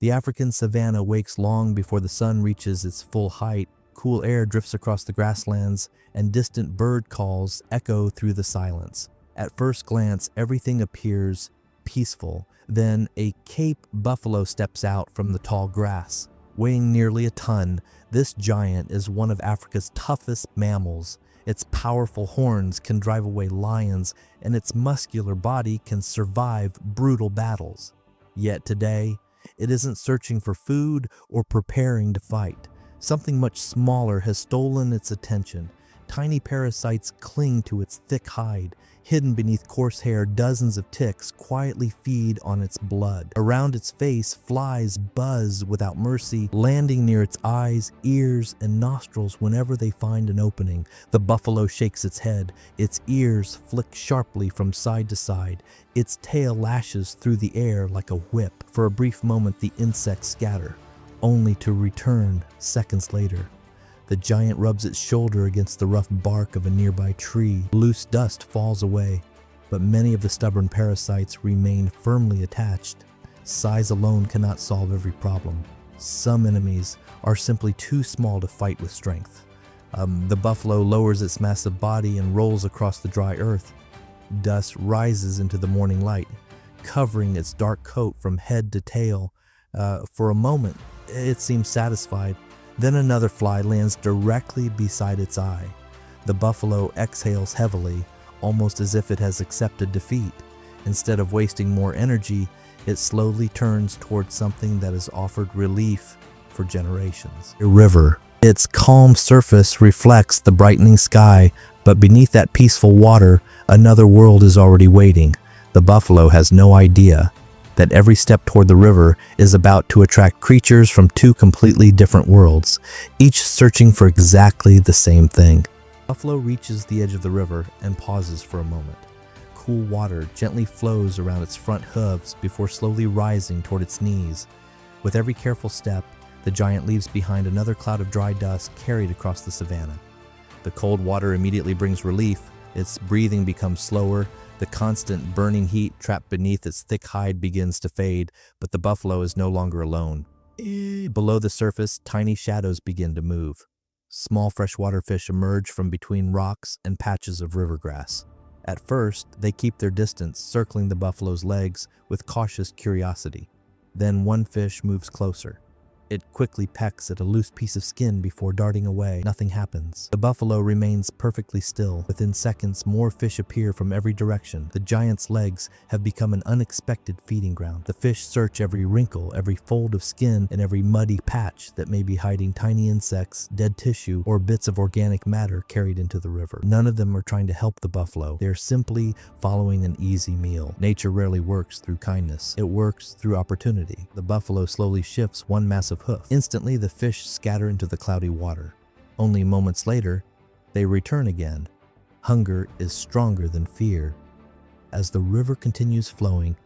The African savanna wakes long before the sun reaches its full height. Cool air drifts across the grasslands, and distant bird calls echo through the silence. At first glance, everything appears peaceful. Then a Cape buffalo steps out from the tall grass. Weighing nearly a ton, this giant is one of Africa's toughest mammals. Its powerful horns can drive away lions, and its muscular body can survive brutal battles. Yet today, it isn't searching for food or preparing to fight. Something much smaller has stolen its attention. Tiny parasites cling to its thick hide. Hidden beneath coarse hair, dozens of ticks quietly feed on its blood. Around its face, flies buzz without mercy, landing near its eyes, ears, and nostrils whenever they find an opening. The buffalo shakes its head. Its ears flick sharply from side to side. Its tail lashes through the air like a whip. For a brief moment, the insects scatter, only to return seconds later. The giant rubs its shoulder against the rough bark of a nearby tree. Loose dust falls away, but many of the stubborn parasites remain firmly attached. Size alone cannot solve every problem. Some enemies are simply too small to fight with strength. The buffalo lowers its massive body and rolls across the dry earth. Dust rises into the morning light, covering its dark coat from head to tail. For a moment, it seems satisfied. Then another fly lands directly beside its eye. The buffalo exhales heavily, almost as if it has accepted defeat. Instead of wasting more energy, it slowly turns towards something that has offered relief for generations. A river. Its calm surface reflects the brightening sky, but beneath that peaceful water, another world is already waiting. The buffalo has no idea that every step toward the river is about to attract creatures from two completely different worlds, each searching for exactly the same thing. Buffalo reaches the edge of the river and pauses for a moment. Cool water gently flows around its front hooves before slowly rising toward its knees. With every careful step, the giant leaves behind another cloud of dry dust carried across the savanna. The cold water immediately brings relief. Its breathing becomes slower. The constant burning heat trapped beneath its thick hide begins to fade, but the buffalo is no longer alone. Below the surface, tiny shadows begin to move. Small freshwater fish emerge from between rocks and patches of river grass. At first, they keep their distance, circling the buffalo's legs with cautious curiosity. Then one fish moves closer. It quickly pecks at a loose piece of skin before darting away. Nothing happens. The buffalo remains perfectly still. Within seconds, more fish appear from every direction. The giant's legs have become an unexpected feeding ground. The fish search every wrinkle, every fold of skin, and every muddy patch that may be hiding tiny insects, dead tissue, or bits of organic matter carried into the river. None of them are trying to help the buffalo. They are simply following an easy meal. Nature rarely works through kindness. It works through opportunity. The buffalo slowly shifts one massive hoof. Instantly, the fish scatter into the cloudy water. Only moments later, they return again. Hunger is stronger than fear. As the river continues flowing,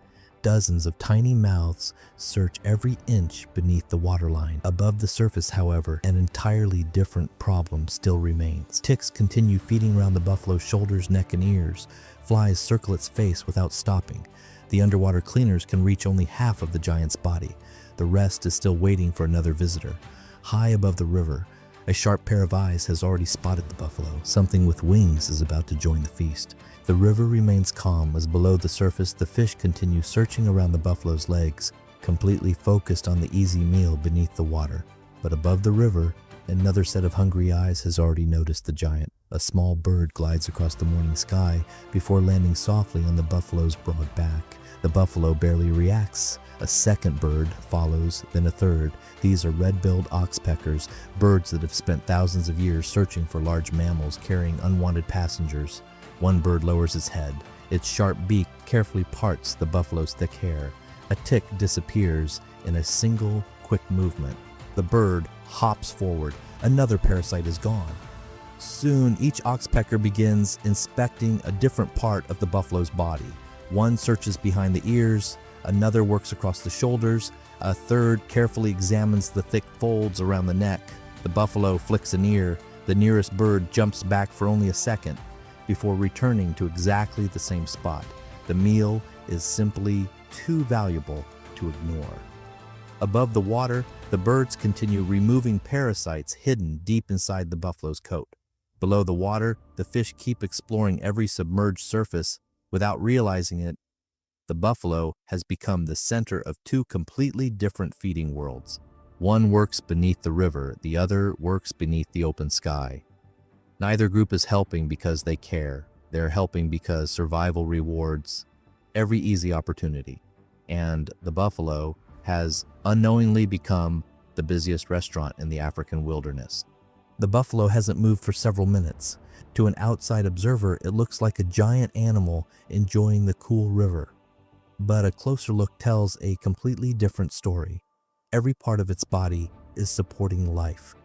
dozens of tiny mouths search every inch beneath the waterline. Above the surface, however, an entirely different problem still remains. Ticks continue feeding around the buffalo's shoulders, neck, and ears. Flies circle its face without stopping. The underwater cleaners can reach only half of the giant's body. The rest is still waiting for another visitor. High above the river, a sharp pair of eyes has already spotted the buffalo. Something with wings is about to join the feast. The river remains calm as below the surface the fish continue searching around the buffalo's legs, completely focused on the easy meal beneath the water. But above the river, another set of hungry eyes has already noticed the giant. A small bird glides across the morning sky before landing softly on the buffalo's broad back. The buffalo barely reacts. A second bird follows, then a third. These are red-billed oxpeckers, birds that have spent thousands of years searching for large mammals carrying unwanted passengers. One bird lowers its head. Its sharp beak carefully parts the buffalo's thick hair. A tick disappears in a single, quick movement. The bird hops forward. Another parasite is gone. Soon, each oxpecker begins inspecting a different part of the buffalo's body. One searches behind the ears, another works across the shoulders, a third carefully examines the thick folds around the neck. The buffalo flicks an ear. The nearest bird jumps back for only a second before returning to exactly the same spot. The meal is simply too valuable to ignore. Above the water, the birds continue removing parasites hidden deep inside the buffalo's coat. Below the water, the fish keep exploring every submerged surface. Without realizing it, the buffalo has become the center of two completely different feeding worlds. One works beneath the river, the other works beneath the open sky. Neither group is helping because they care. They're helping because survival rewards every easy opportunity. And the buffalo has unknowingly become the busiest restaurant in the African wilderness. The buffalo hasn't moved for several minutes. To an outside observer, it looks like a giant animal enjoying the cool river. But a closer look tells a completely different story. Every part of its body is supporting life.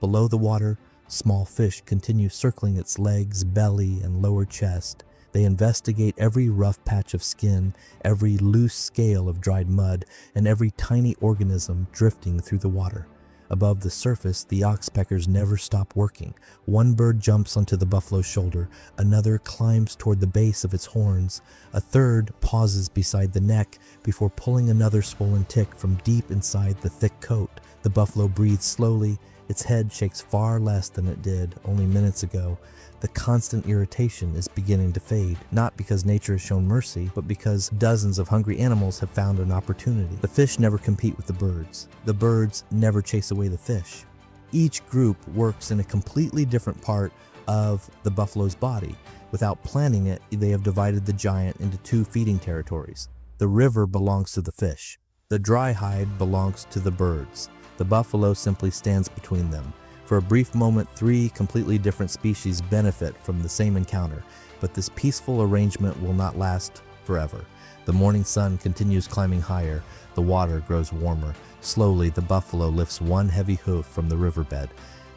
Below the water, small fish continue circling its legs, belly, and lower chest. They investigate every rough patch of skin, every loose scale of dried mud, and every tiny organism drifting through the water. Above the surface, the oxpeckers never stop working. One bird jumps onto the buffalo's shoulder, another climbs toward the base of its horns, a third pauses beside the neck before pulling another swollen tick from deep inside the thick coat. The buffalo breathes slowly, its head shakes far less than it did only minutes ago. The constant irritation is beginning to fade, not because nature has shown mercy, but because dozens of hungry animals have found an opportunity. The fish never compete with the birds. The birds never chase away the fish. Each group works in a completely different part of the buffalo's body. Without planning it, they have divided the giant into two feeding territories. The river belongs to the fish. The dry hide belongs to the birds. The buffalo simply stands between them. For a brief moment, three completely different species benefit from the same encounter, but this peaceful arrangement will not last forever. The morning sun continues climbing higher. The water grows warmer. Slowly, the buffalo lifts one heavy hoof from the riverbed.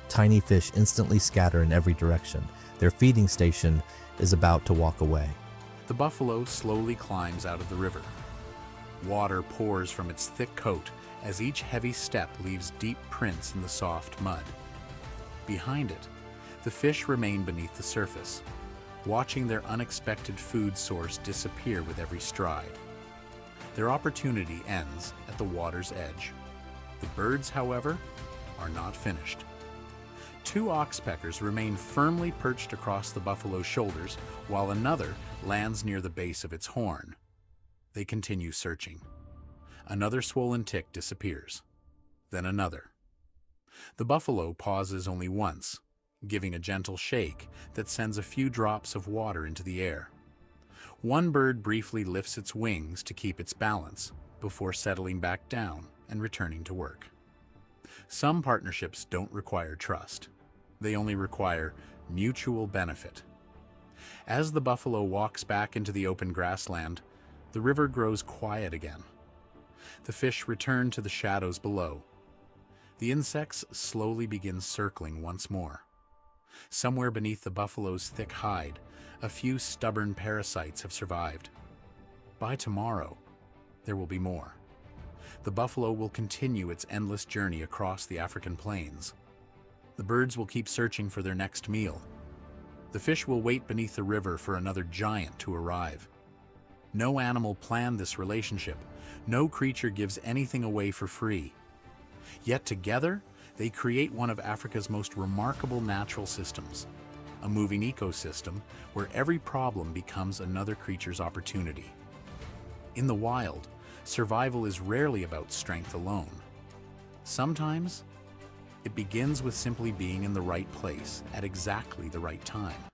Tiny fish instantly scatter in every direction. Their feeding station is about to walk away. The buffalo slowly climbs out of the river. Water pours from its thick coat as each heavy step leaves deep prints in the soft mud. Behind it, the fish remain beneath the surface, watching their unexpected food source disappear with every stride. Their opportunity ends at the water's edge. The birds, however, are not finished. Two oxpeckers remain firmly perched across the buffalo's shoulders, while another lands near the base of its horn. They continue searching. Another swollen tick disappears, then another. The buffalo pauses only once, giving a gentle shake that sends a few drops of water into the air. One bird briefly lifts its wings to keep its balance before settling back down and returning to work. Some partnerships don't require trust. They only require mutual benefit. As the buffalo walks back into the open grassland, the river grows quiet again. The fish return to the shadows below. The insects slowly begin circling once more. Somewhere beneath the buffalo's thick hide, a few stubborn parasites have survived. By tomorrow, there will be more. The buffalo will continue its endless journey across the African plains. The birds will keep searching for their next meal. The fish will wait beneath the river for another giant to arrive. No animal planned this relationship. No creature gives anything away for free. Yet together, they create one of Africa's most remarkable natural systems, a moving ecosystem where every problem becomes another creature's opportunity. In the wild, survival is rarely about strength alone. Sometimes, it begins with simply being in the right place at exactly the right time.